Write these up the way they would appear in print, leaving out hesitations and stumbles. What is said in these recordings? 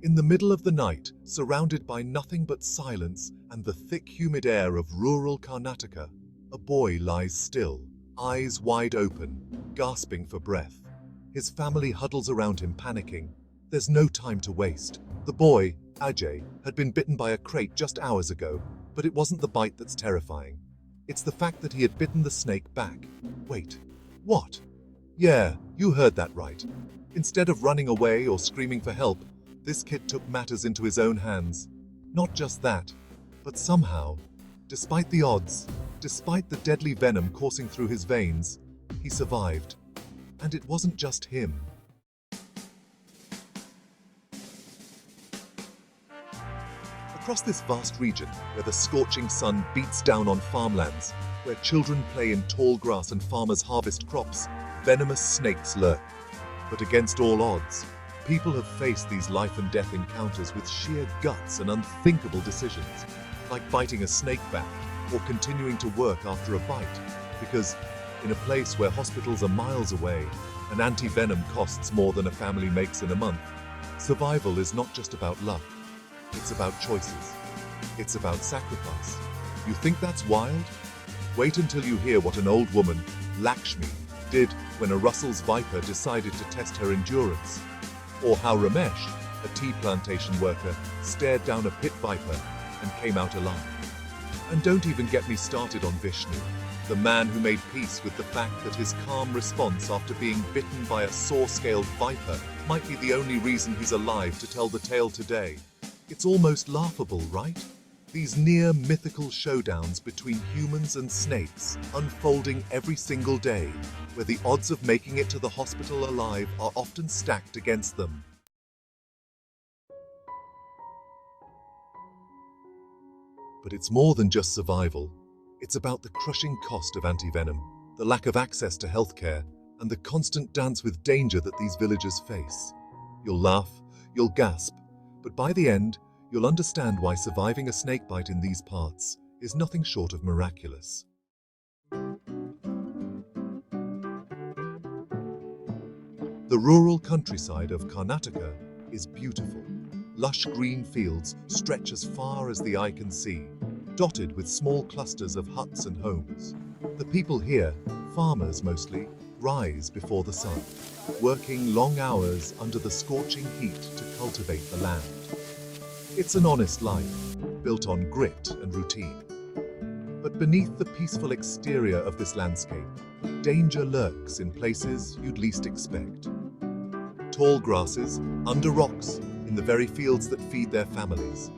In the middle of the night, surrounded by nothing but silence and the thick, humid air of rural Karnataka, a boy lies still, eyes wide open, gasping for breath. His family huddles around him, panicking. There's no time to waste. The boy, Ajay, had been bitten by a crate just hours ago, but it wasn't the bite that's terrifying. It's the fact that he had bitten the snake back. Wait, what? Yeah, you heard that right. Instead of running away or screaming for help, this kid took matters into his own hands. Not just that, but somehow, despite the odds, despite the deadly venom coursing through his veins, he survived. And it wasn't just him. Across this vast region, where the scorching sun beats down on farmlands, where children play in tall grass and farmers harvest crops, venomous snakes lurk. But against all odds, people have faced these life and death encounters with sheer guts and unthinkable decisions, like biting a snake back or continuing to work after a bite, because in a place where hospitals are miles away and anti-venom costs more than a family makes in a month, survival is not just about luck, it's about choices. It's about sacrifice. You think that's wild? Wait until you hear what an old woman, Lakshmi, did when a Russell's viper decided to test her endurance, or how Ramesh, a tea plantation worker, stared down a pit viper and came out alive. And don't even get me started on Vishnu, the man who made peace with the fact that his calm response after being bitten by a saw-scaled viper might be the only reason he's alive to tell the tale today. It's almost laughable, right? These near mythical showdowns between humans and snakes unfolding every single day, where the odds of making it to the hospital alive are often stacked against them. But it's more than just survival. It's about the crushing cost of anti-venom, the lack of access to healthcare, and the constant dance with danger that these villagers face. You'll laugh, you'll gasp, but by the end, you'll understand why surviving a snakebite in these parts is nothing short of miraculous. The rural countryside of Karnataka is beautiful. Lush green fields stretch as far as the eye can see, dotted with small clusters of huts and homes. The people here, farmers mostly, rise before the sun, working long hours under the scorching heat to cultivate the land. It's an honest life, built on grit and routine. But beneath the peaceful exterior of this landscape, danger lurks in places you'd least expect. Tall grasses, under rocks, in the very fields that feed their families.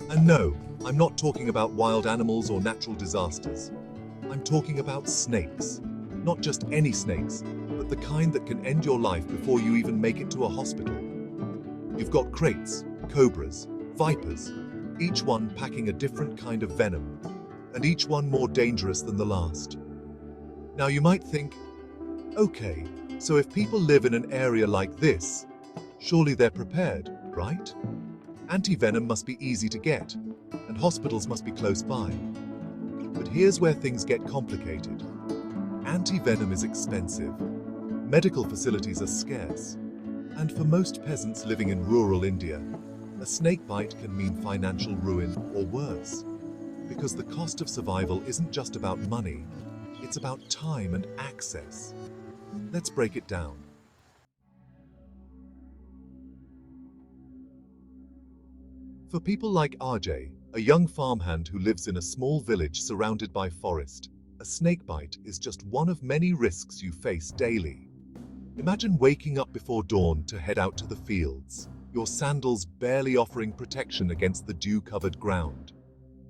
And no, I'm not talking about wild animals or natural disasters. I'm talking about snakes. Not just any snakes, but the kind that can end your life before you even make it to a hospital. You've got kraits, cobras, vipers, each one packing a different kind of venom, and each one more dangerous than the last. Now you might think, okay, so if people live in an area like this, surely they're prepared, right? Anti-venom must be easy to get, and hospitals must be close by. But here's where things get complicated. Anti-venom is expensive, medical facilities are scarce, and for most peasants living in rural India, a snakebite can mean financial ruin or worse, because the cost of survival isn't just about money, it's about time and access. Let's break it down. For people like Ajay, a young farmhand who lives in a small village surrounded by forest, a snakebite is just one of many risks you face daily. Imagine waking up before dawn to head out to the fields, your sandals barely offering protection against the dew-covered ground.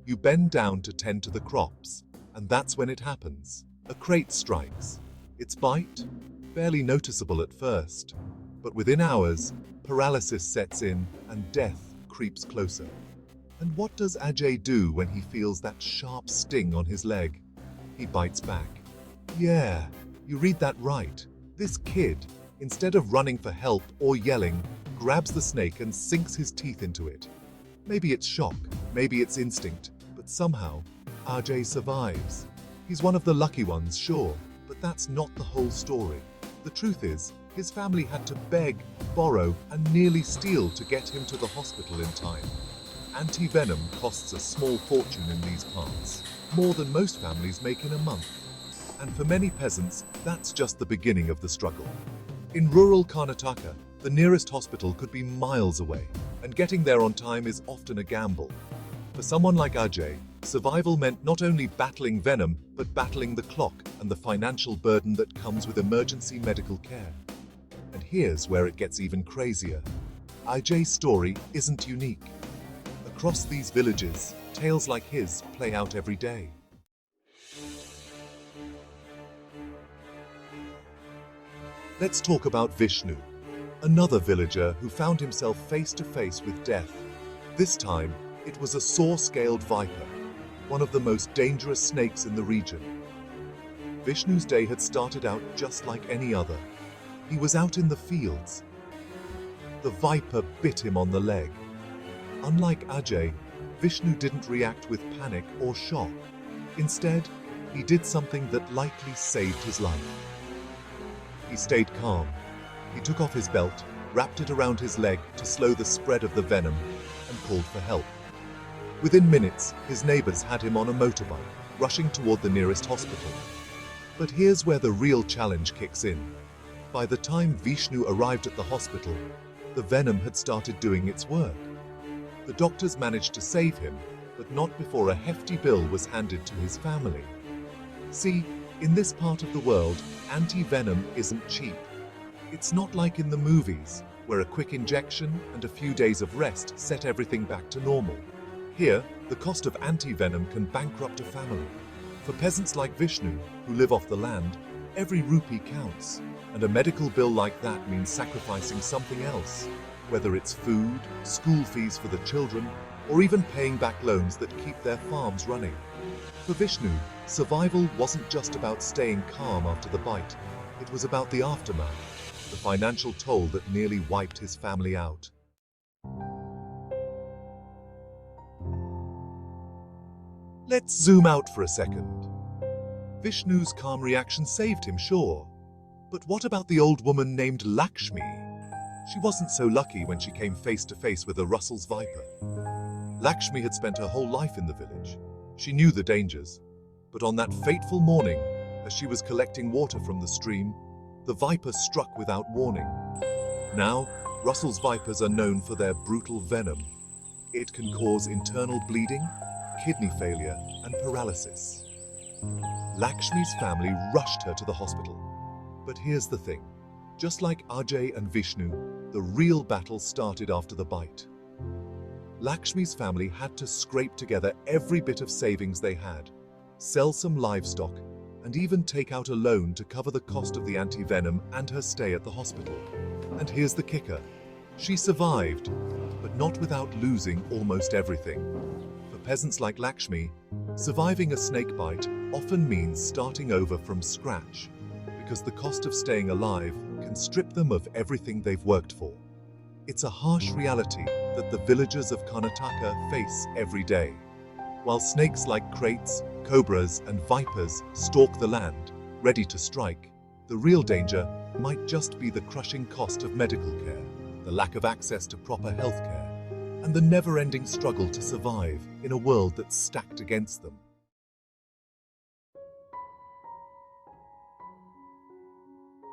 You bend down to tend to the crops, and that's when it happens. A crate strikes. Its bite? Barely noticeable at first, but within hours, paralysis sets in and death creeps closer. And what does Ajay do when he feels that sharp sting on his leg? He bites back. Yeah, you read that right. This kid, instead of running for help or yelling, grabs the snake and sinks his teeth into it. Maybe it's shock, maybe it's instinct, but somehow, Ajay survives. He's one of the lucky ones, sure, but that's not the whole story. The truth is, his family had to beg, borrow, and nearly steal to get him to the hospital in time. Anti-venom costs a small fortune in these parts, more than most families make in a month. And for many peasants, that's just the beginning of the struggle. In rural Karnataka, the nearest hospital could be miles away, and getting there on time is often a gamble. For someone like Ajay, survival meant not only battling venom, but battling the clock and the financial burden that comes with emergency medical care. And here's where it gets even crazier. Ajay's story isn't unique. Across these villages, tales like his play out every day. Let's talk about Vishnu, another villager who found himself face to face with death. This time, it was a saw-scaled viper, one of the most dangerous snakes in the region. Vishnu's day had started out just like any other. He was out in the fields. The viper bit him on the leg. Unlike Ajay, Vishnu didn't react with panic or shock. Instead, he did something that likely saved his life. He stayed calm. He took off his belt, wrapped it around his leg to slow the spread of the venom, and called for help. Within minutes, his neighbors had him on a motorbike, rushing toward the nearest hospital. But here's where the real challenge kicks in. By the time Vishnu arrived at the hospital, the venom had started doing its work. The doctors managed to save him, but not before a hefty bill was handed to his family. See, in this part of the world, anti-venom isn't cheap. It's not like in the movies, where a quick injection and a few days of rest set everything back to normal. Here, the cost of anti-venom can bankrupt a family. For peasants like Vishnu, who live off the land, every rupee counts, and a medical bill like that means sacrificing something else, whether it's food, school fees for the children, or even paying back loans that keep their farms running. For Vishnu, survival wasn't just about staying calm after the bite. It was about the aftermath, the financial toll that nearly wiped his family out. Let's zoom out for a second. Vishnu's calm reaction saved him, sure. But what about the old woman named Lakshmi? She wasn't so lucky when she came face to face with a Russell's viper. Lakshmi had spent her whole life in the village. She knew the dangers. But on that fateful morning, as she was collecting water from the stream, the viper struck without warning. Now, Russell's vipers are known for their brutal venom. It can cause internal bleeding, kidney failure, and paralysis. Lakshmi's family rushed her to the hospital. But here's the thing. Just like Ajay and Vishnu, the real battle started after the bite. Lakshmi's family had to scrape together every bit of savings they had, sell some livestock, and even take out a loan to cover the cost of the anti-venom and her stay at the hospital. And here's the kicker. She survived, but not without losing almost everything. For peasants like Lakshmi, surviving a snakebite often means starting over from scratch, because the cost of staying alive can strip them of everything they've worked for. It's a harsh reality that the villagers of Karnataka face every day. While snakes like krates, cobras, and vipers stalk the land, ready to strike, the real danger might just be the crushing cost of medical care, the lack of access to proper healthcare, and the never-ending struggle to survive in a world that's stacked against them.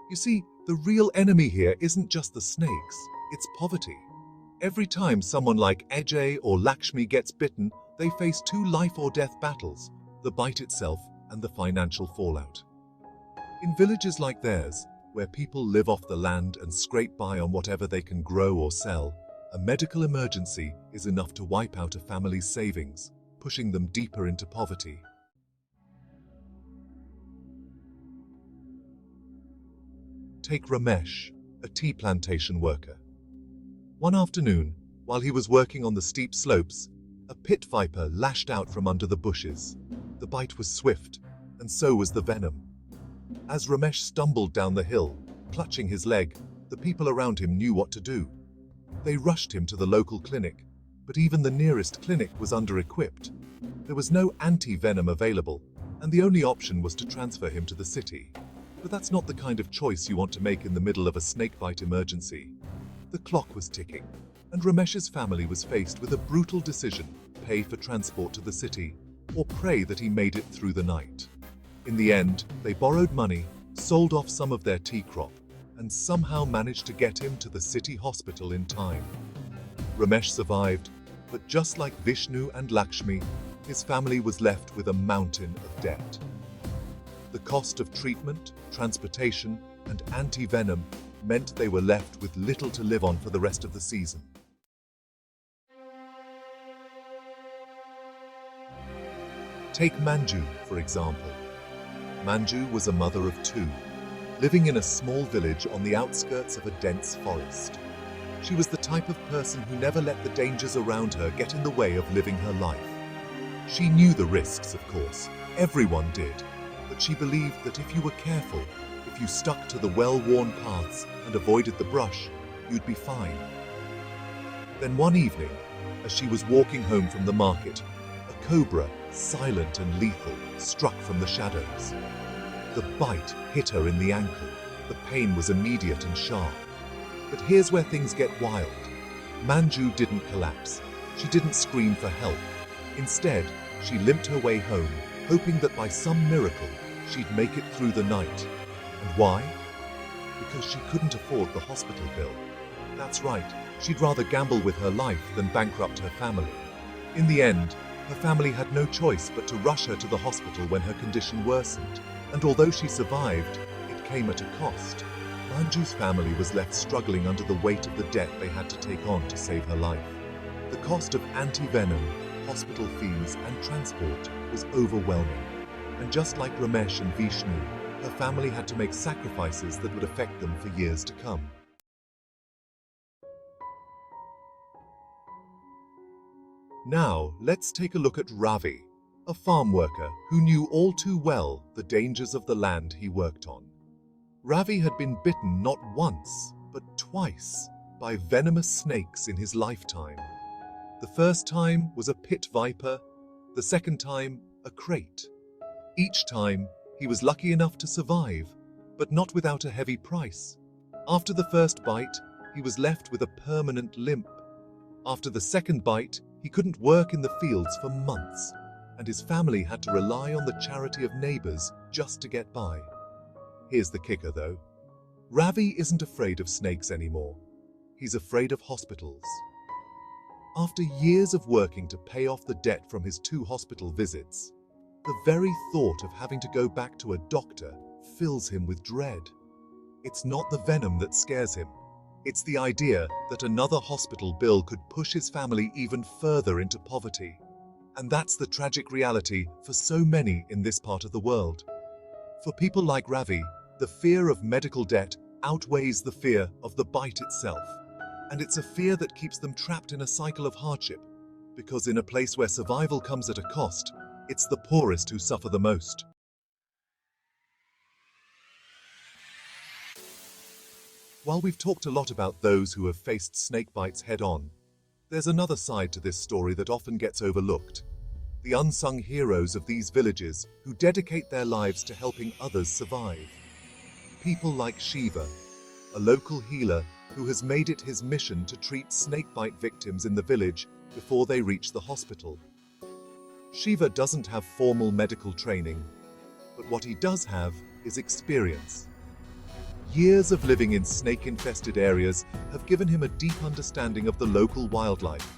You see, the real enemy here isn't just the snakes, it's poverty. Every time someone like Ajay or Lakshmi gets bitten, they face two life-or-death battles, the bite itself and the financial fallout. In villages like theirs, where people live off the land and scrape by on whatever they can grow or sell, a medical emergency is enough to wipe out a family's savings, pushing them deeper into poverty. Take Ramesh, a tea plantation worker. One afternoon, while he was working on the steep slopes, a pit viper lashed out from under the bushes. The bite was swift, and so was the venom. As Ramesh stumbled down the hill, clutching his leg, the people around him knew what to do. They rushed him to the local clinic, but even the nearest clinic was under-equipped. There was no anti-venom available, and the only option was to transfer him to the city. But that's not the kind of choice you want to make in the middle of a snakebite emergency. The clock was ticking, and Ramesh's family was faced with a brutal decision: pay for transport to the city, or pray that he made it through the night. In the end, they borrowed money, sold off some of their tea crop, and somehow managed to get him to the city hospital in time. Ramesh survived, but just like Vishnu and Lakshmi, his family was left with a mountain of debt. The cost of treatment, transportation, and anti-venom meant they were left with little to live on for the rest of the season. Take Manju, for example. Manju was a mother of two, living in a small village on the outskirts of a dense forest. She was the type of person who never let the dangers around her get in the way of living her life. She knew the risks, of course. Everyone did. But she believed that if you were careful, if you stuck to the well-worn paths and avoided the brush, you'd be fine. Then one evening, as she was walking home from the market, a cobra, silent and lethal, struck from the shadows. The bite hit her in the ankle. The pain was immediate and sharp. But here's where things get wild. Manju didn't collapse. She didn't scream for help. Instead, she limped her way home, hoping that by some miracle, she'd make it through the night. And why? Because she couldn't afford the hospital bill. That's right, she'd rather gamble with her life than bankrupt her family. In the end, her family had no choice but to rush her to the hospital when her condition worsened. And although she survived, it came at a cost. Manju's family was left struggling under the weight of the debt they had to take on to save her life. The cost of anti-venom, hospital fees, and transport was overwhelming. And just like Ramesh and Vishnu, her family had to make sacrifices that would affect them for years to come. Now, let's take a look at Ravi, a farm worker who knew all too well the dangers of the land he worked on. Ravi had been bitten not once, but twice, by venomous snakes in his lifetime. The first time was a pit viper, the second time a crate. Each time, he was lucky enough to survive, but not without a heavy price. After the first bite, he was left with a permanent limp. After the second bite, he couldn't work in the fields for months, and his family had to rely on the charity of neighbors just to get by. Here's the kicker, though. Ravi isn't afraid of snakes anymore. He's afraid of hospitals. After years of working to pay off the debt from his 2 hospital visits, the very thought of having to go back to a doctor fills him with dread. It's not the venom that scares him. It's the idea that another hospital bill could push his family even further into poverty. And that's the tragic reality for so many in this part of the world. For people like Ravi, the fear of medical debt outweighs the fear of the bite itself. And it's a fear that keeps them trapped in a cycle of hardship, because in a place where survival comes at a cost, it's the poorest who suffer the most. While we've talked a lot about those who have faced snake bites head-on, there's another side to this story that often gets overlooked. The unsung heroes of these villages who dedicate their lives to helping others survive. People like Shiva, a local healer who has made it his mission to treat snakebite victims in the village before they reach the hospital. Shiva doesn't have formal medical training, but what he does have is experience. Years of living in snake-infested areas have given him a deep understanding of the local wildlife,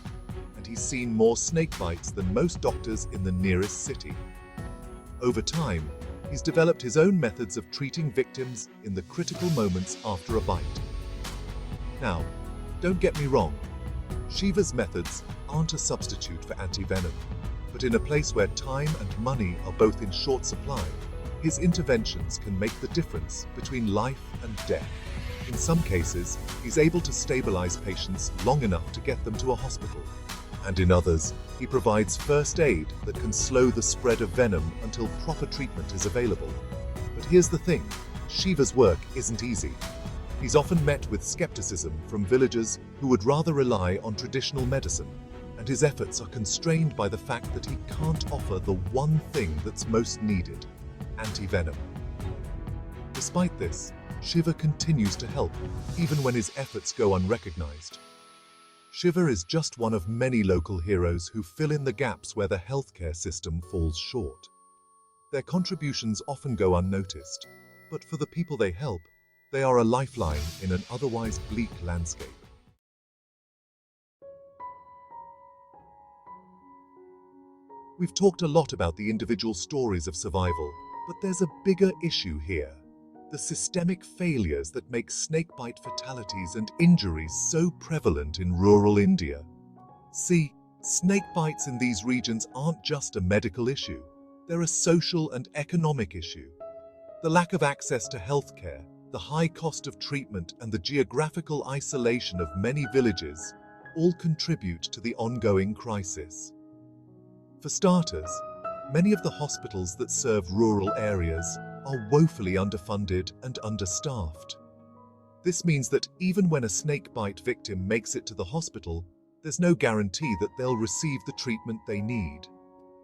and he's seen more snake bites than most doctors in the nearest city. Over time, he's developed his own methods of treating victims in the critical moments after a bite. Now, don't get me wrong, Shiva's methods aren't a substitute for anti-venom, but in a place where time and money are both in short supply, his interventions can make the difference between life and death. In some cases, he's able to stabilize patients long enough to get them to a hospital. And in others, he provides first aid that can slow the spread of venom until proper treatment is available. But here's the thing, Shiva's work isn't easy. He's often met with skepticism from villagers who would rather rely on traditional medicine, and his efforts are constrained by the fact that he can't offer the one thing that's most needed: anti-venom. Despite this, Shiva continues to help, even when his efforts go unrecognized. Shiva is just one of many local heroes who fill in the gaps where the healthcare system falls short. Their contributions often go unnoticed, but for the people they help, they are a lifeline in an otherwise bleak landscape. We've talked a lot about the individual stories of survival, but there's a bigger issue here. The systemic failures that make snakebite fatalities and injuries so prevalent in rural India. See, snakebites in these regions aren't just a medical issue, they're a social and economic issue. The lack of access to healthcare, the high cost of treatment, and the geographical isolation of many villages all contribute to the ongoing crisis. For starters, many of the hospitals that serve rural areas are woefully underfunded and understaffed. This means that even when a snakebite victim makes it to the hospital, there's no guarantee that they'll receive the treatment they need.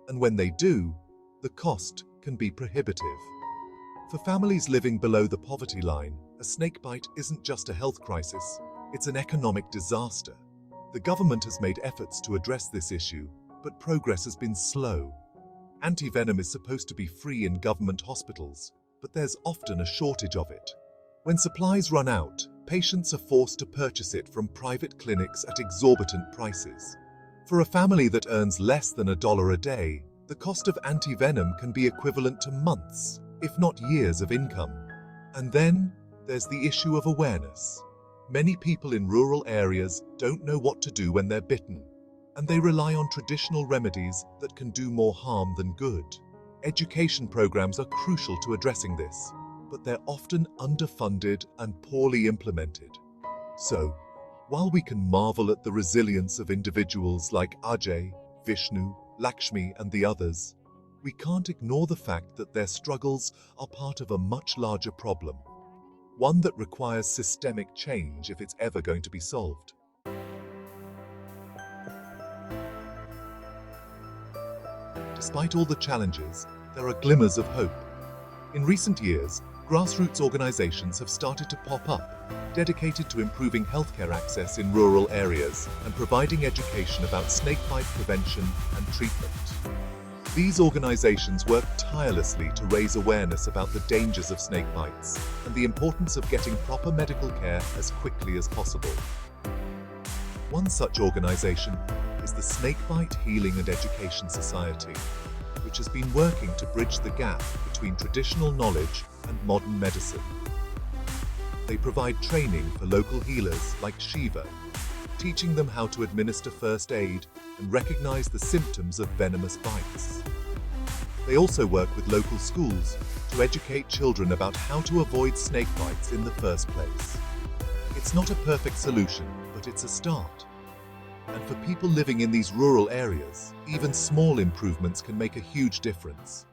And when they do, the cost can be prohibitive. For families living below the poverty line, a snakebite isn't just a health crisis, it's an economic disaster. The government has made efforts to address this issue, but progress has been slow. Anti-venom is supposed to be free in government hospitals, but there's often a shortage of it. When supplies run out, patients are forced to purchase it from private clinics at exorbitant prices. For a family that earns less than $1 a day, the cost of anti-venom can be equivalent to months, if not years of income. And then there's the issue of awareness. Many people in rural areas don't know what to do when they're bitten, and they rely on traditional remedies that can do more harm than good. Education programs are crucial to addressing this, but they're often underfunded and poorly implemented. So, while we can marvel at the resilience of individuals like Ajay, Vishnu, Lakshmi, and the others, we can't ignore the fact that their struggles are part of a much larger problem, one that requires systemic change if it's ever going to be solved. Despite all the challenges, there are glimmers of hope. In recent years, grassroots organizations have started to pop up, dedicated to improving healthcare access in rural areas and providing education about snakebite prevention and treatment. These organizations work tirelessly to raise awareness about the dangers of snakebites and the importance of getting proper medical care as quickly as possible. One such organization is the Snakebite Healing and Education Society, which has been working to bridge the gap between traditional knowledge and modern medicine. They provide training for local healers like Shiva, teaching them how to administer first aid and recognize the symptoms of venomous bites. They also work with local schools to educate children about how to avoid snake bites in the first place. It's not a perfect solution, but it's a start. And for people living in these rural areas, even small improvements can make a huge difference.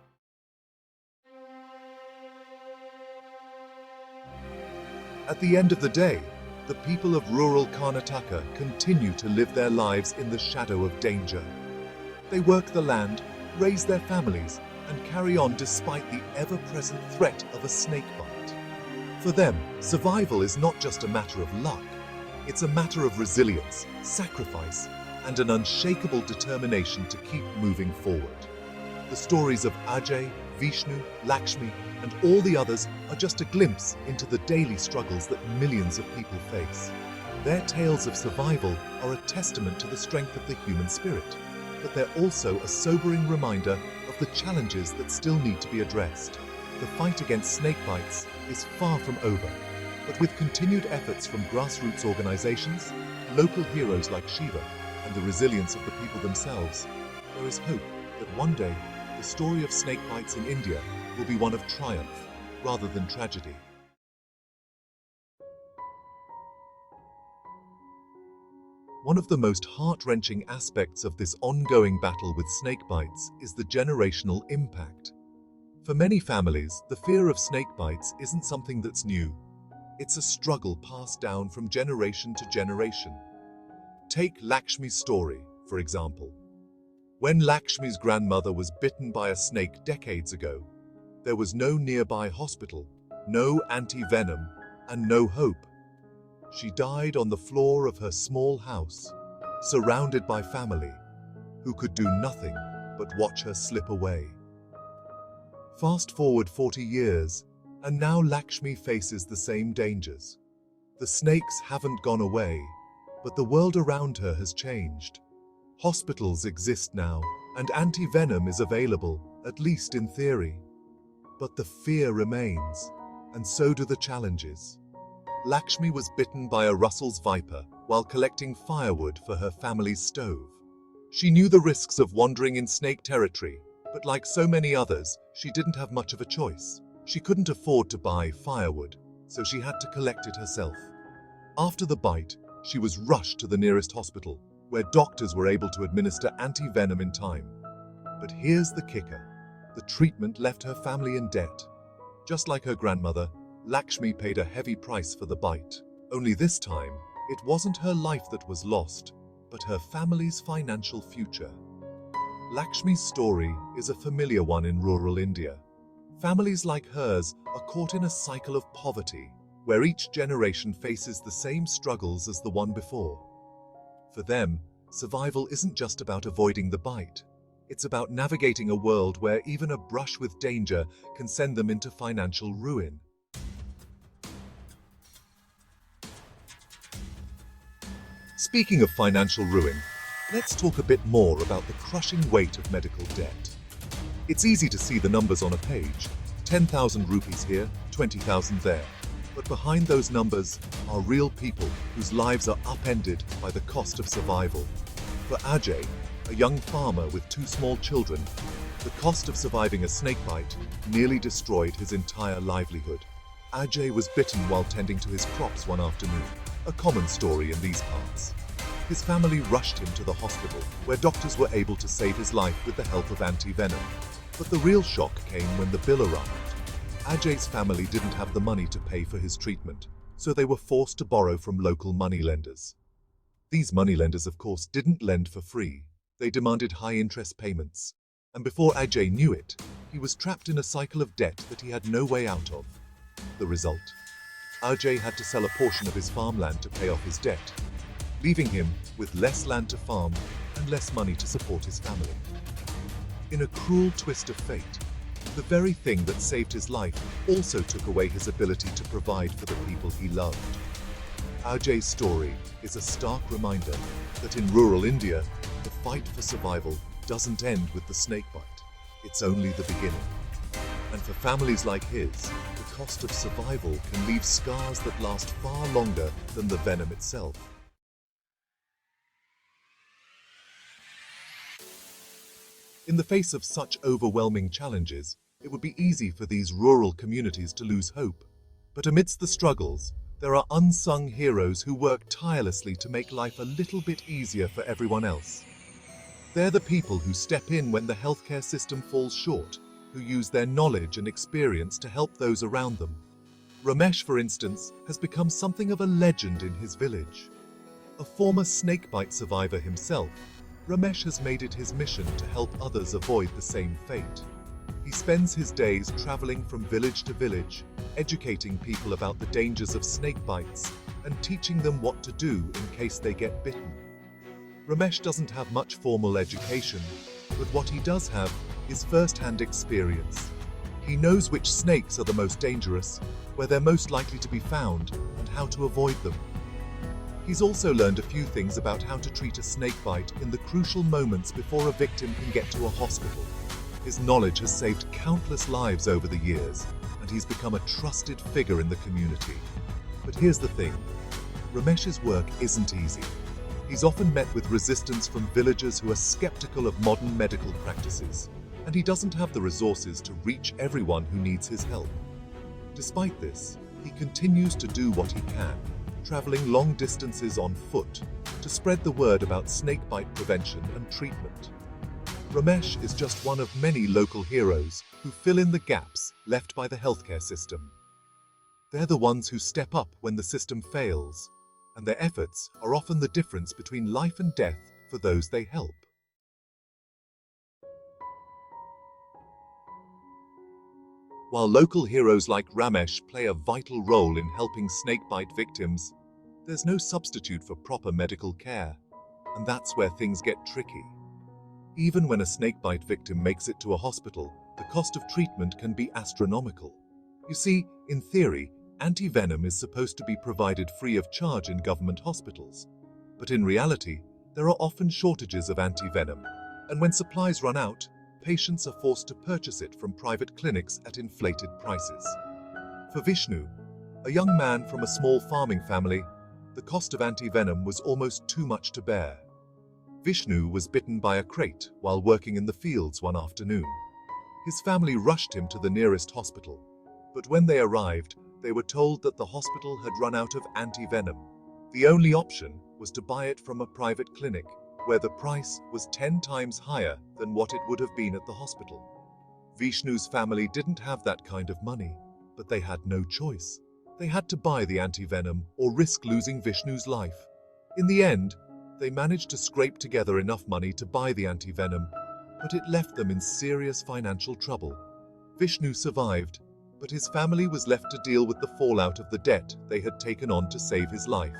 At the end of the day, the people of rural Karnataka continue to live their lives in the shadow of danger. They work the land, raise their families, and carry on despite the ever-present threat of a snake bite. For them, survival is not just a matter of luck. It's a matter of resilience, sacrifice, and an unshakable determination to keep moving forward. The stories of Ajay, Vishnu, Lakshmi, and all the others are just a glimpse into the daily struggles that millions of people face. Their tales of survival are a testament to the strength of the human spirit, but they're also a sobering reminder of the challenges that still need to be addressed. The fight against snake bites is far from over. But with continued efforts from grassroots organizations, local heroes like Shiva, and the resilience of the people themselves, there is hope that one day the story of snake bites in India will be one of triumph rather than tragedy. One of the most heart-wrenching aspects of this ongoing battle with snake bites is the generational impact. For many families, the fear of snake bites isn't something that's new. It's a struggle passed down from generation to generation. Take Lakshmi's story, for example. When Lakshmi's grandmother was bitten by a snake decades ago, there was no nearby hospital, no anti-venom, and no hope. She died on the floor of her small house, surrounded by family, who could do nothing but watch her slip away. Fast forward 40 years, and now Lakshmi faces the same dangers. The snakes haven't gone away, but the world around her has changed. Hospitals exist now, and anti-venom is available, at least in theory. But the fear remains, and so do the challenges. Lakshmi was bitten by a Russell's viper while collecting firewood for her family's stove. She knew the risks of wandering in snake territory, but like so many others, she didn't have much of a choice. She couldn't afford to buy firewood, so she had to collect it herself. After the bite, she was rushed to the nearest hospital, where doctors were able to administer anti-venom in time. But here's the kicker. The treatment left her family in debt. Just like her grandmother, Lakshmi paid a heavy price for the bite. Only this time, it wasn't her life that was lost, but her family's financial future. Lakshmi's story is a familiar one in rural India. Families like hers are caught in a cycle of poverty, where each generation faces the same struggles as the one before. For them, survival isn't just about avoiding the bite. It's about navigating a world where even a brush with danger can send them into financial ruin. Speaking of financial ruin, let's talk a bit more about the crushing weight of medical debt. It's easy to see the numbers on a page, 10,000 rupees here, 20,000 there. But behind those numbers are real people whose lives are upended by the cost of survival. For Ajay, a young farmer with 2 small children, the cost of surviving a snakebite nearly destroyed his entire livelihood. Ajay was bitten while tending to his crops one afternoon, a common story in these parts. His family rushed him to the hospital, where doctors were able to save his life with the help of anti-venom. But the real shock came when the bill arrived. Ajay's family didn't have the money to pay for his treatment, so they were forced to borrow from local moneylenders. These moneylenders, of course, didn't lend for free. They demanded high-interest payments. And before Ajay knew it, he was trapped in a cycle of debt that he had no way out of. The result? Ajay had to sell a portion of his farmland to pay off his debt, leaving him with less land to farm and less money to support his family. In a cruel twist of fate, the very thing that saved his life also took away his ability to provide for the people he loved. Ajay's story is a stark reminder that in rural India, the fight for survival doesn't end with the snakebite. It's only the beginning. And for families like his, the cost of survival can leave scars that last far longer than the venom itself. In the face of such overwhelming challenges, it would be easy for these rural communities to lose hope. But amidst the struggles, there are unsung heroes who work tirelessly to make life a little bit easier for everyone else. They're the people who step in when the healthcare system falls short, who use their knowledge and experience to help those around them. Ramesh, for instance, has become something of a legend in his village. A former snakebite survivor himself, Ramesh has made it his mission to help others avoid the same fate. He spends his days traveling from village to village, educating people about the dangers of snakebites and teaching them what to do in case they get bitten. Ramesh doesn't have much formal education, but what he does have is first-hand experience. He knows which snakes are the most dangerous, where they're most likely to be found, and how to avoid them. He's also learned a few things about how to treat a snakebite in the crucial moments before a victim can get to a hospital. His knowledge has saved countless lives over the years, and he's become a trusted figure in the community. But here's the thing, Ramesh's work isn't easy. He's often met with resistance from villagers who are skeptical of modern medical practices, and he doesn't have the resources to reach everyone who needs his help. Despite this, he continues to do what he can, traveling long distances on foot to spread the word about snakebite prevention and treatment. Ramesh is just one of many local heroes who fill in the gaps left by the healthcare system. They're the ones who step up when the system fails, and their efforts are often the difference between life and death for those they help. While local heroes like Ramesh play a vital role in helping snakebite victims, there's no substitute for proper medical care, and that's where things get tricky. Even when a snakebite victim makes it to a hospital, the cost of treatment can be astronomical. You see, in theory, anti-venom is supposed to be provided free of charge in government hospitals. But in reality, there are often shortages of anti-venom, and when supplies run out, patients are forced to purchase it from private clinics at inflated prices. For Vishnu, a young man from a small farming family, the cost of anti-venom was almost too much to bear. Vishnu was bitten by a crate while working in the fields one afternoon. His family rushed him to the nearest hospital, but when they arrived, they were told that the hospital had run out of anti-venom. The only option was to buy it from a private clinic, where the price was 10 times higher than what it would have been at the hospital. Vishnu's family didn't have that kind of money, but they had no choice. They had to buy the anti-venom or risk losing Vishnu's life. In the end, they managed to scrape together enough money to buy the anti-venom, but it left them in serious financial trouble. Vishnu survived, but his family was left to deal with the fallout of the debt they had taken on to save his life.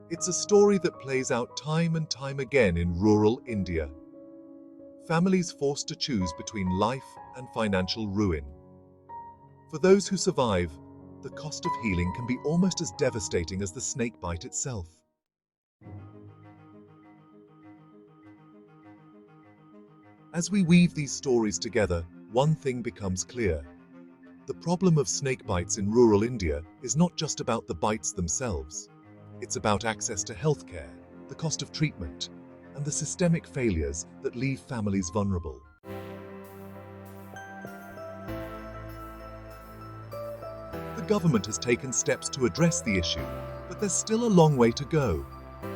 It's a story that plays out time and time again in rural India. Families forced to choose between life and financial ruin. For those who survive, the cost of healing can be almost as devastating as the snakebite itself. As we weave these stories together, one thing becomes clear. The problem of snakebites in rural India is not just about the bites themselves. It's about access to healthcare, the cost of treatment, and the systemic failures that leave families vulnerable. The government has taken steps to address the issue, but there's still a long way to go.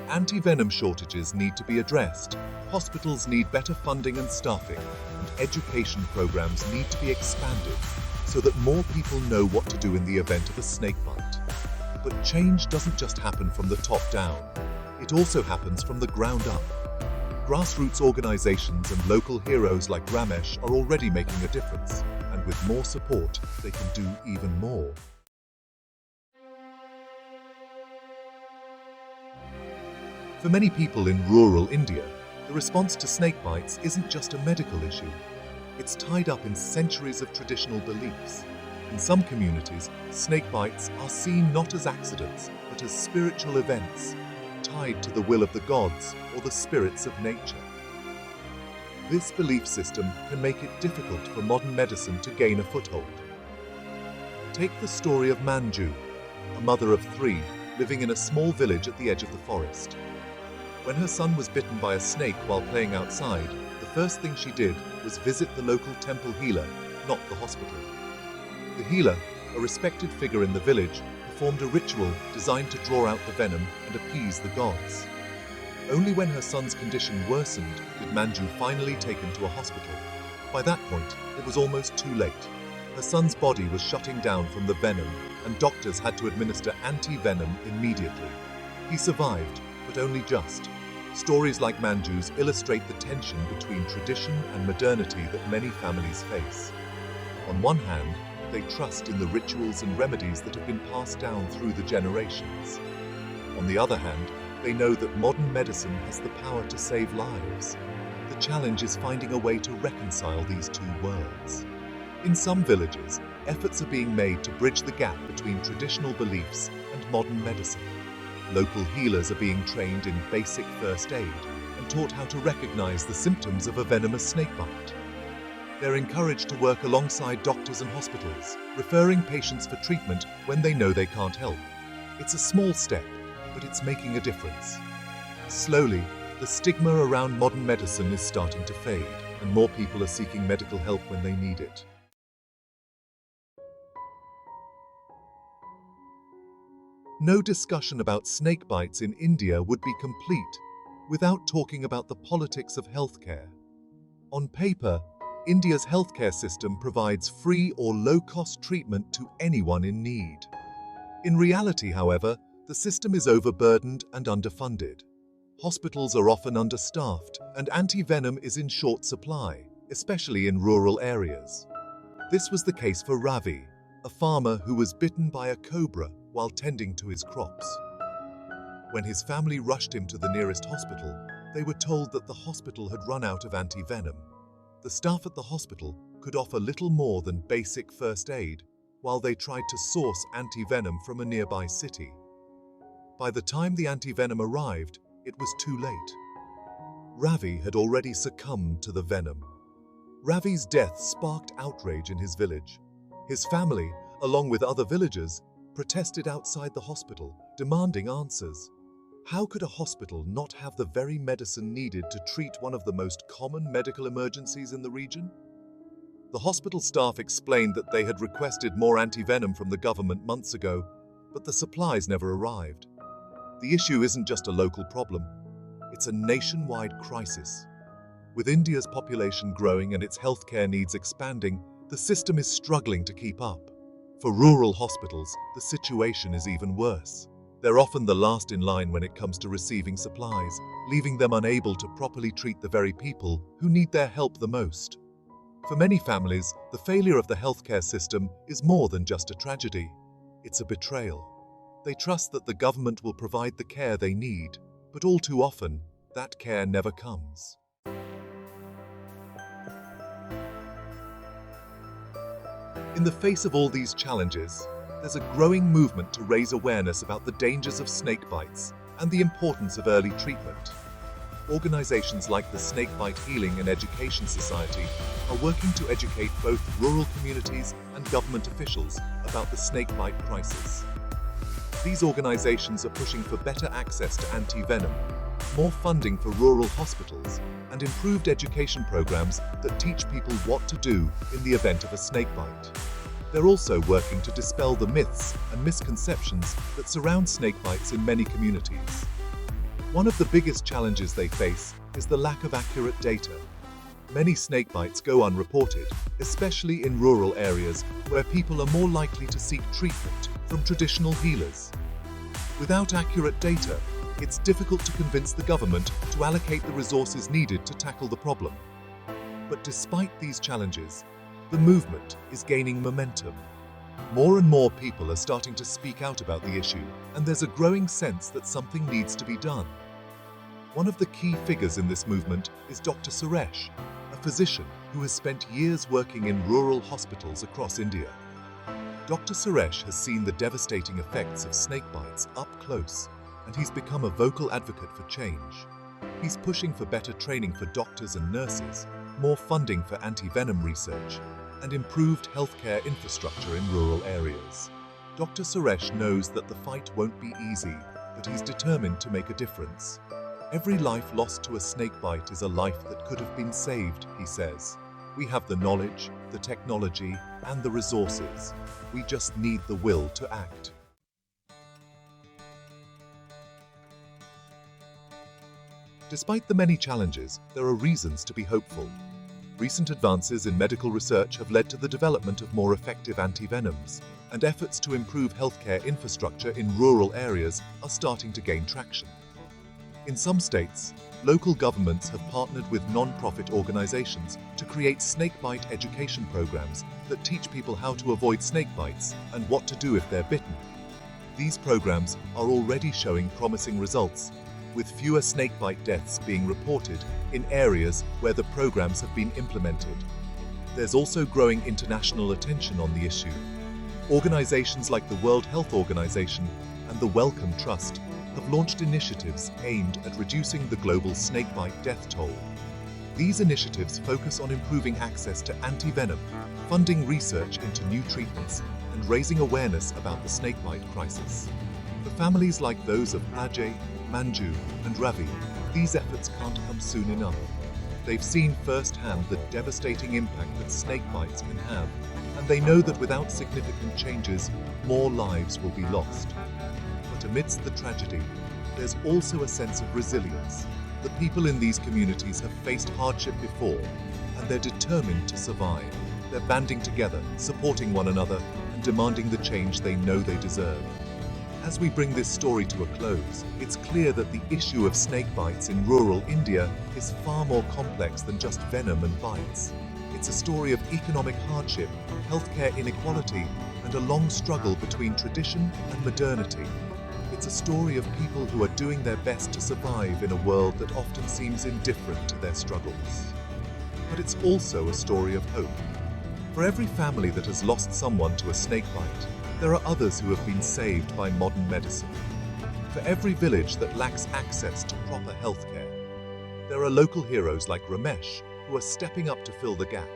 Anti-venom shortages need to be addressed, hospitals need better funding and staffing, and education programs need to be expanded so that more people know what to do in the event of a snakebite. But change doesn't just happen from the top down, it also happens from the ground up. Grassroots organizations and local heroes like Ramesh are already making a difference, and with more support, they can do even more. For many people in rural India, the response to snakebites isn't just a medical issue. It's tied up in centuries of traditional beliefs. In some communities, snakebites are seen not as accidents, but as spiritual events, tied to the will of the gods or the spirits of nature. This belief system can make it difficult for modern medicine to gain a foothold. Take the story of Manju, a mother of 3 living in a small village at the edge of the forest. When her son was bitten by a snake while playing outside, the first thing she did was visit the local temple healer, not the hospital. The healer, a respected figure in the village, performed a ritual designed to draw out the venom and appease the gods. Only when her son's condition worsened did Manju finally take him to a hospital. By that point, it was almost too late. Her son's body was shutting down from the venom, and doctors had to administer anti-venom immediately. He survived, but only just. Stories like Manju's illustrate the tension between tradition and modernity that many families face. On one hand, they trust in the rituals and remedies that have been passed down through the generations. On the other hand, they know that modern medicine has the power to save lives. The challenge is finding a way to reconcile these two worlds. In some villages, efforts are being made to bridge the gap between traditional beliefs and modern medicine. Local healers are being trained in basic first aid and taught how to recognize the symptoms of a venomous snakebite. They're encouraged to work alongside doctors and hospitals, referring patients for treatment when they know they can't help. It's a small step, but it's making a difference. Slowly, the stigma around modern medicine is starting to fade, and more people are seeking medical help when they need it. No discussion about snakebites in India would be complete without talking about the politics of healthcare. On paper, India's healthcare system provides free or low-cost treatment to anyone in need. In reality, however, the system is overburdened and underfunded. Hospitals are often understaffed, and anti-venom is in short supply, especially in rural areas. This was the case for Ravi, a farmer who was bitten by a cobra while tending to his crops. When his family rushed him to the nearest hospital, they were told that the hospital had run out of anti-venom. The staff at the hospital could offer little more than basic first aid while they tried to source anti-venom from a nearby city. By the time the anti-venom arrived, it was too late. Ravi had already succumbed to the venom. Ravi's death sparked outrage in his village. His family, along with other villagers, protested outside the hospital, demanding answers. How could a hospital not have the very medicine needed to treat one of the most common medical emergencies in the region? The hospital staff explained that they had requested more anti-venom from the government months ago, but the supplies never arrived. The issue isn't just a local problem, it's a nationwide crisis. With India's population growing and its healthcare needs expanding, the system is struggling to keep up. For rural hospitals, the situation is even worse. They're often the last in line when it comes to receiving supplies, leaving them unable to properly treat the very people who need their help the most. For many families, the failure of the healthcare system is more than just a tragedy. It's a betrayal. They trust that the government will provide the care they need, but all too often, that care never comes. In the face of all these challenges, there's a growing movement to raise awareness about the dangers of snakebites and the importance of early treatment. Organizations like the Snakebite Healing and Education Society are working to educate both rural communities and government officials about the snakebite crisis. These organizations are pushing for better access to anti-venom, more funding for rural hospitals, and improved education programs that teach people what to do in the event of a snakebite. They're also working to dispel the myths and misconceptions that surround snakebites in many communities. One of the biggest challenges they face is the lack of accurate data. Many snakebites go unreported, especially in rural areas where people are more likely to seek treatment from traditional healers. Without accurate data, it's difficult to convince the government to allocate the resources needed to tackle the problem. But despite these challenges, the movement is gaining momentum. More and more people are starting to speak out about the issue, and there's a growing sense that something needs to be done. One of the key figures in this movement is Dr. Suresh, a physician who has spent years working in rural hospitals across India. Dr. Suresh has seen the devastating effects of snakebites up close, and he's become a vocal advocate for change. He's pushing for better training for doctors and nurses, more funding for anti-venom research, and improved healthcare infrastructure in rural areas. Dr. Suresh knows that the fight won't be easy, but he's determined to make a difference. Every life lost to a snakebite is a life that could have been saved, he says. We have the knowledge, the technology, and the resources. We just need the will to act. Despite the many challenges, there are reasons to be hopeful. Recent advances in medical research have led to the development of more effective anti-venoms, and efforts to improve healthcare infrastructure in rural areas are starting to gain traction. In some states, local governments have partnered with non-profit organizations to create snakebite education programs that teach people how to avoid snakebites and what to do if they're bitten. These programs are already showing promising results, with fewer snakebite deaths being reported in areas where the programs have been implemented. There's also growing international attention on the issue. Organizations like the World Health Organization and the Wellcome Trust have launched initiatives aimed at reducing the global snakebite death toll. These initiatives focus on improving access to anti-venom, funding research into new treatments, and raising awareness about the snakebite crisis. For families like those of Ajay, Manju, and Ravi, these efforts can't come soon enough. They've seen firsthand the devastating impact that snakebites can have, and they know that without significant changes, more lives will be lost. But amidst the tragedy, there's also a sense of resilience. The people in these communities have faced hardship before, and they're determined to survive. They're banding together, supporting one another, and demanding the change they know they deserve. As we bring this story to a close, it's clear that the issue of snakebites in rural India is far more complex than just venom and bites. It's a story of economic hardship, healthcare inequality, and a long struggle between tradition and modernity. It's a story of people who are doing their best to survive in a world that often seems indifferent to their struggles. But it's also a story of hope. For every family that has lost someone to a snakebite, there are others who have been saved by modern medicine. For every village that lacks access to proper healthcare, there are local heroes like Ramesh who are stepping up to fill the gap.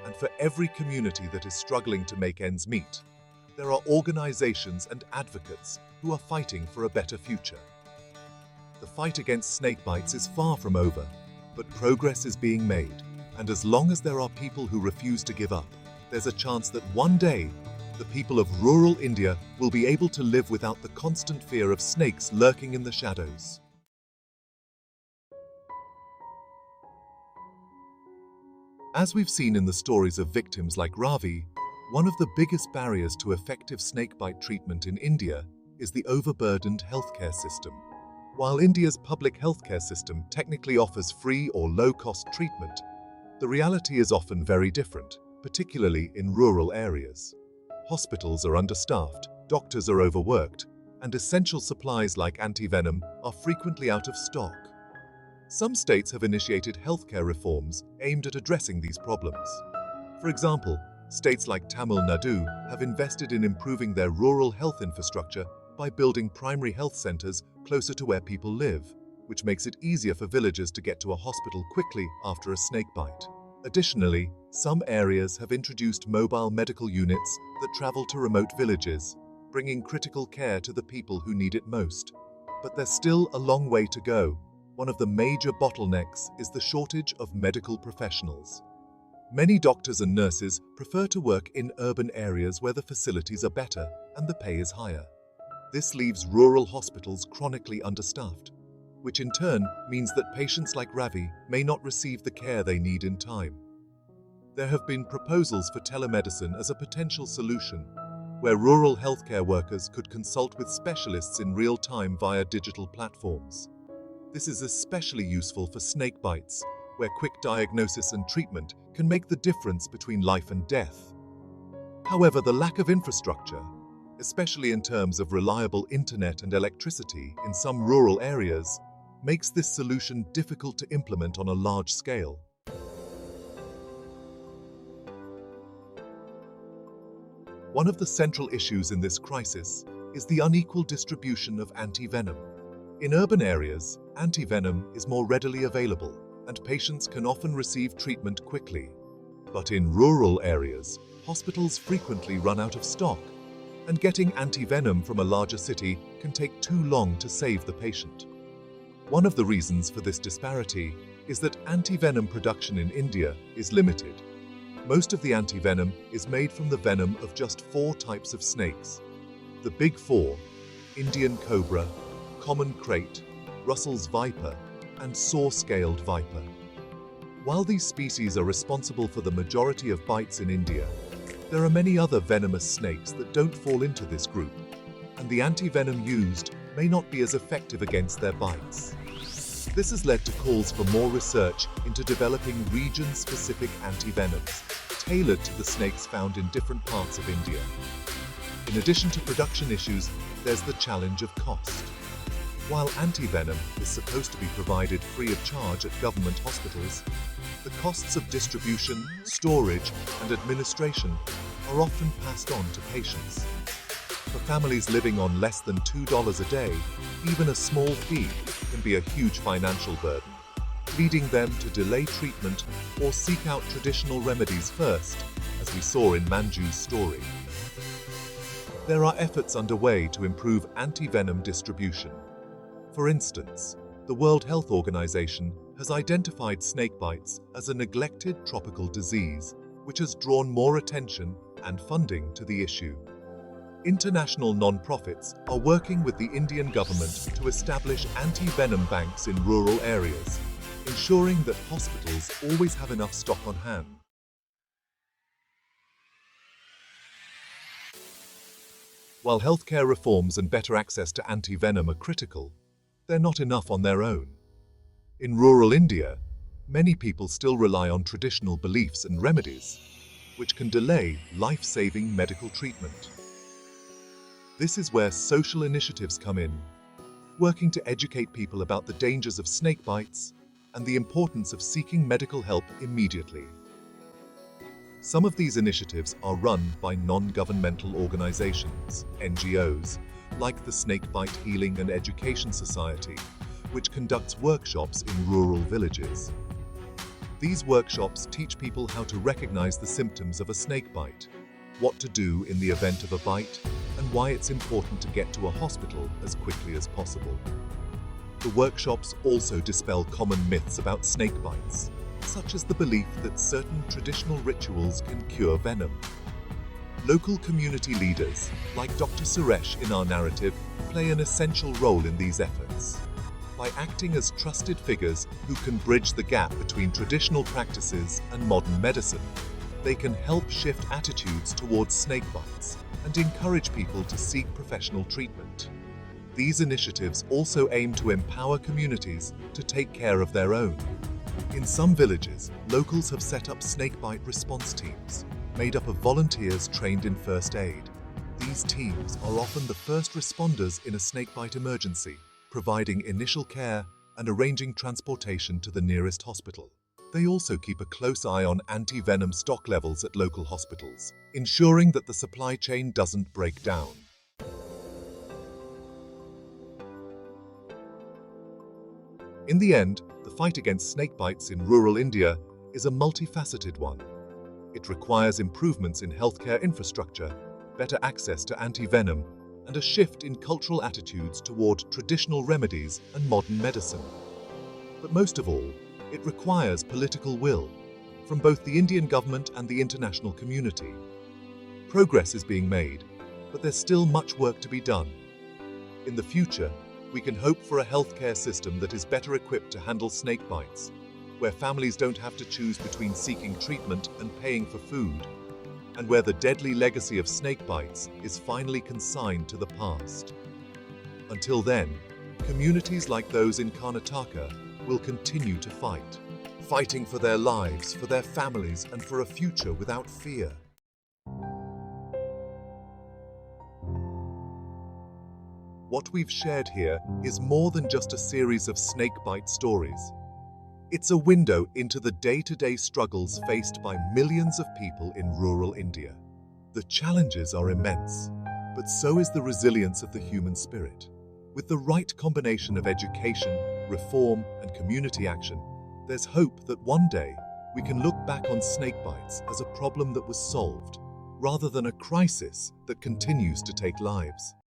And for every community that is struggling to make ends meet, there are organizations and advocates who are fighting for a better future. The fight against snakebites is far from over, but progress is being made. And as long as there are people who refuse to give up, there's a chance that one day, the people of rural India will be able to live without the constant fear of snakes lurking in the shadows. As we've seen in the stories of victims like Ravi, one of the biggest barriers to effective snakebite treatment in India is the overburdened healthcare system. While India's public healthcare system technically offers free or low-cost treatment, the reality is often very different, particularly in rural areas. Hospitals are understaffed, doctors are overworked, and essential supplies like anti-venom are frequently out of stock. Some states have initiated healthcare reforms aimed at addressing these problems. For example, states like Tamil Nadu have invested in improving their rural health infrastructure by building primary health centers closer to where people live, which makes it easier for villagers to get to a hospital quickly after a snakebite. Additionally, some areas have introduced mobile medical units that travel to remote villages, bringing critical care to the people who need it most. But there's still a long way to go. One of the major bottlenecks is the shortage of medical professionals. Many doctors and nurses prefer to work in urban areas where the facilities are better and the pay is higher. This leaves rural hospitals chronically understaffed, which in turn means that patients like Ravi may not receive the care they need in time. There have been proposals for telemedicine as a potential solution, where rural healthcare workers could consult with specialists in real time via digital platforms. This is especially useful for snakebites, where quick diagnosis and treatment can make the difference between life and death. However, the lack of infrastructure, especially in terms of reliable internet and electricity in some rural areas, makes this solution difficult to implement on a large scale. One of the central issues in this crisis is the unequal distribution of anti-venom. In urban areas, anti-venom is more readily available, and patients can often receive treatment quickly. But in rural areas, hospitals frequently run out of stock, and getting anti-venom from a larger city can take too long to save the patient. One of the reasons for this disparity is that anti-venom production in India is limited. Most of the anti-venom is made from the venom of just 4 types of snakes. The big 4, Indian cobra, common krait, Russell's viper, and saw-scaled viper. While these species are responsible for the majority of bites in India, there are many other venomous snakes that don't fall into this group, and the anti-venom used may not be as effective against their bites. This has led to calls for more research into developing region-specific anti-venoms, tailored to the snakes found in different parts of India. In addition to production issues, there's the challenge of cost. While anti-venom is supposed to be provided free of charge at government hospitals, the costs of distribution, storage, and administration are often passed on to patients. For families living on less than $2 a day, even a small fee can be a huge financial burden, leading them to delay treatment or seek out traditional remedies first, as we saw in Manju's story. There are efforts underway to improve anti-venom distribution. For instance, the World Health Organization has identified snakebites as a neglected tropical disease, which has drawn more attention and funding to the issue. International non-profits are working with the Indian government to establish anti-venom banks in rural areas, ensuring that hospitals always have enough stock on hand. While healthcare reforms and better access to anti-venom are critical, they're not enough on their own. In rural India, Many people still rely on traditional beliefs and remedies, which can delay life-saving medical treatment. This is where social initiatives come in, working to educate people about the dangers of snake bites and the importance of seeking medical help immediately. Some of these initiatives are run by non-governmental organizations, NGOs, like the Snakebite Healing and Education Society, which conducts workshops in rural villages. These workshops teach people how to recognize the symptoms of a snake bite, what to do in the event of a bite, and why it's important to get to a hospital as quickly as possible. The workshops also dispel common myths about snake bites, such as the belief that certain traditional rituals can cure venom. Local community leaders, like Dr. Suresh in our narrative, play an essential role in these efforts. By acting as trusted figures who can bridge the gap between traditional practices and modern medicine, they can help shift attitudes towards snake bites and encourage people to seek professional treatment. These initiatives also aim to empower communities to take care of their own. In some villages, locals have set up snakebite response teams, made up of volunteers trained in first aid. These teams are often the first responders in a snakebite emergency, providing initial care and arranging transportation to the nearest hospital. They also keep a close eye on anti-venom stock levels at local hospitals, ensuring that the supply chain doesn't break down. In the end, the fight against snake bites in rural India is a multifaceted one. It requires improvements in healthcare infrastructure, better access to anti-venom, and a shift in cultural attitudes toward traditional remedies and modern medicine. But most of all, it requires political will from both the Indian government and the international community. Progress is being made, but there's still much work to be done. In the future, we can hope for a healthcare system that is better equipped to handle snake bites, where families don't have to choose between seeking treatment and paying for food, and where the deadly legacy of snake bites is finally consigned to the past. Until then, communities like those in Karnataka will continue to fight, fighting for their lives, for their families, and for a future without fear. What we've shared here is more than just a series of snakebite stories. It's a window into the day-to-day struggles faced by millions of people in rural India. The challenges are immense, but so is the resilience of the human spirit. With the right combination of education, reform, and community action, there's hope that one day we can look back on snakebites as a problem that was solved, rather than a crisis that continues to take lives.